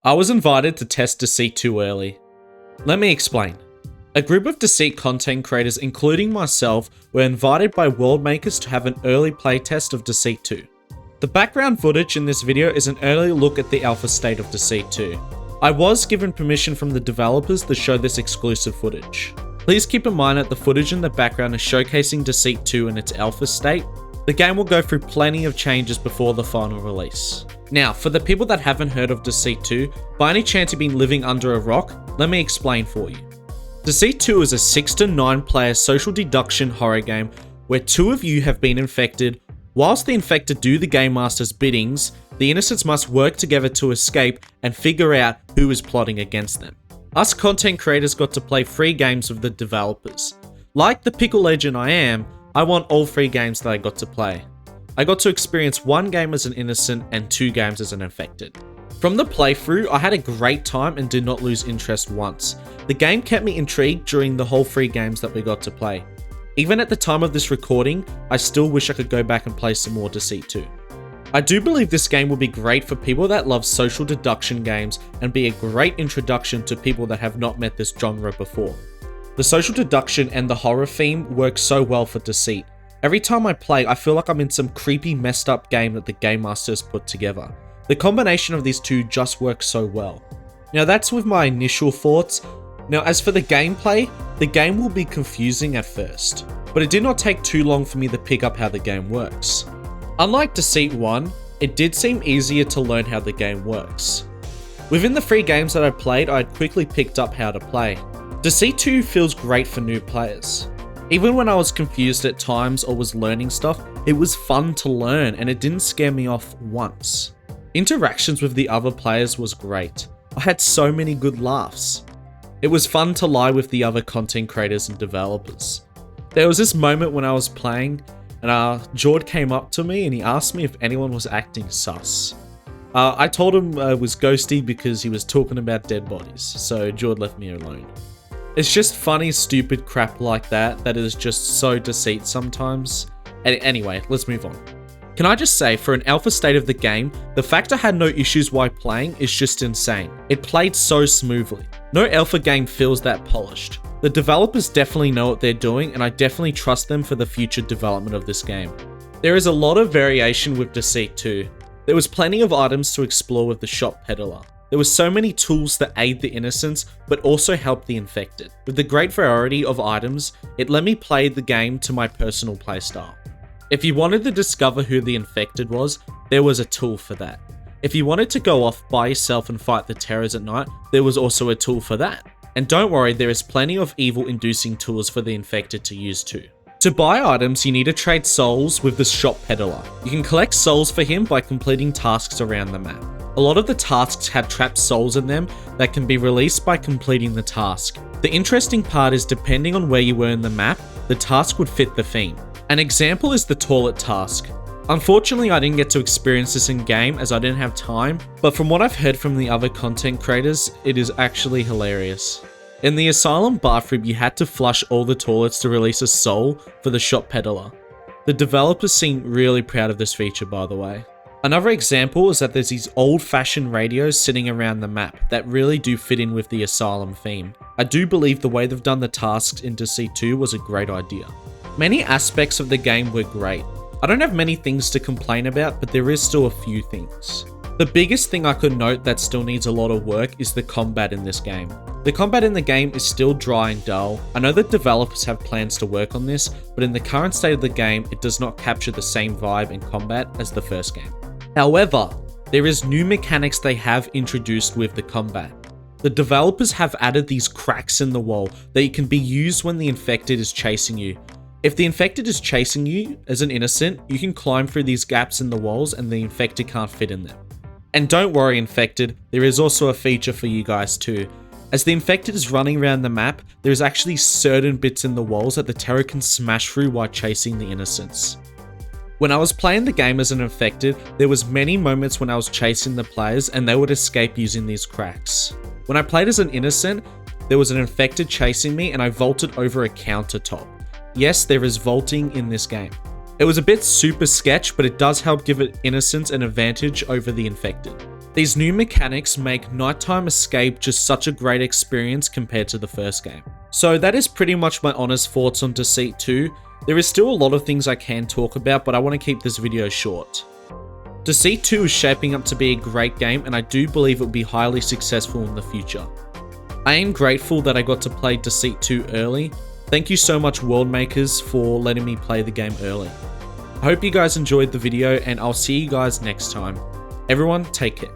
I was invited to test Deceit too early. Let me explain. A group of Deceit content creators, including myself, were invited by world makers to have an early playtest of Deceit 2. The background footage in this video is an early look at the alpha state of Deceit 2. I was given permission from the developers to show this exclusive footage. Please keep in mind that the footage in the background is showcasing Deceit 2 in its alpha state. The game will go through plenty of changes before the final release. Now, for the people that haven't heard of Deceit 2, by any chance you've been living under a rock, let me explain for you. Deceit 2 is a 6 to 9 player social deduction horror game where two of you have been infected. Whilst the infected do the game master's biddings, the innocents must work together to escape and figure out who is plotting against them. Us content creators got to play 3 games with the developers. Like the pickle legend I am, I want all 3 games that I got to play. I got to experience 1 game as an innocent and 2 games as an infected. From the playthrough, I had a great time and did not lose interest once. The game kept me intrigued during the whole 3 games that we got to play. Even at the time of this recording, I still wish I could go back and play some more Deceit 2. I do believe this game will be great for people that love social deduction games and be a great introduction to people that have not met this genre before. The social deduction and the horror theme work so well for Deceit. Every time I play, I feel like I'm in some creepy, messed up game that the game master has put together. The combination of these two just works so well. Now that's with my initial thoughts. Now as for the gameplay, the game will be confusing at first, but it did not take too long for me to pick up how the game works. Unlike Deceit 1, it did seem easier to learn how the game works. Within the 3 games that I played, I had quickly picked up how to play. Deceit 2 feels great for new players. Even when I was confused at times or was learning stuff, it was fun to learn and it didn't scare me off once. Interactions with the other players was great. I had so many good laughs. It was fun to lie with the other content creators and developers. There was this moment when I was playing and Jord came up to me and he asked me if anyone was acting sus. I told him it was ghosty because he was talking about dead bodies, so Jord left me alone. It's just funny, stupid crap like that is just so Deceit sometimes. Anyway, let's move on. Can I just say, for an alpha state of the game, the fact I had no issues while playing is just insane. It played so smoothly. No alpha game feels that polished. The developers definitely know what they're doing and I definitely trust them for the future development of this game. There is a lot of variation with Deceit 2. There was plenty of items to explore with the shop peddler. There were so many tools that aid the innocents, but also help the infected. With the great variety of items, it let me play the game to my personal playstyle. If you wanted to discover who the infected was, there was a tool for that. If you wanted to go off by yourself and fight the terrors at night, there was also a tool for that. And don't worry, there is plenty of evil-inducing tools for the infected to use too. To buy items, you need to trade souls with the shop peddler. You can collect souls for him by completing tasks around the map. A lot of the tasks have trapped souls in them that can be released by completing the task. The interesting part is depending on where you were in the map, the task would fit the theme. An example is the toilet task. Unfortunately, I didn't get to experience this in game as I didn't have time, but from what I've heard from the other content creators, it is actually hilarious. In the asylum bathroom, you had to flush all the toilets to release a soul for the shop peddler. The developers seem really proud of this feature, by the way. Another example is that there's these old-fashioned radios sitting around the map that really do fit in with the asylum theme. I do believe the way they've done the tasks in Deceit 2 was a great idea. Many aspects of the game were great. I don't have many things to complain about, but there is still a few things. The biggest thing I could note that still needs a lot of work is the combat in this game. The combat in the game is still dry and dull. I know that developers have plans to work on this, but in the current state of the game, it does not capture the same vibe in combat as the first game. However, there is new mechanics they have introduced with the combat. The developers have added these cracks in the wall that can be used when the infected is chasing you. If the infected is chasing you as an innocent, you can climb through these gaps in the walls and the infected can't fit in them. And don't worry, infected, there is also a feature for you guys too. As the infected is running around the map, there is actually certain bits in the walls that the terror can smash through while chasing the innocents. When I was playing the game as an infected, there was many moments when I was chasing the players and they would escape using these cracks. When I played as an innocent, there was an infected chasing me and I vaulted over a countertop. Yes, there is vaulting in this game. It was a bit super sketch, but it does help give innocents an advantage over the infected. These new mechanics make nighttime escape just such a great experience compared to the first game. So that is pretty much my honest thoughts on Deceit 2. There is still a lot of things I can talk about, but I want to keep this video short. Deceit 2 is shaping up to be a great game, and I do believe it will be highly successful in the future. I am grateful that I got to play Deceit 2 early. Thank you so much, World Makers, for letting me play the game early. I hope you guys enjoyed the video, and I'll see you guys next time. Everyone, take care.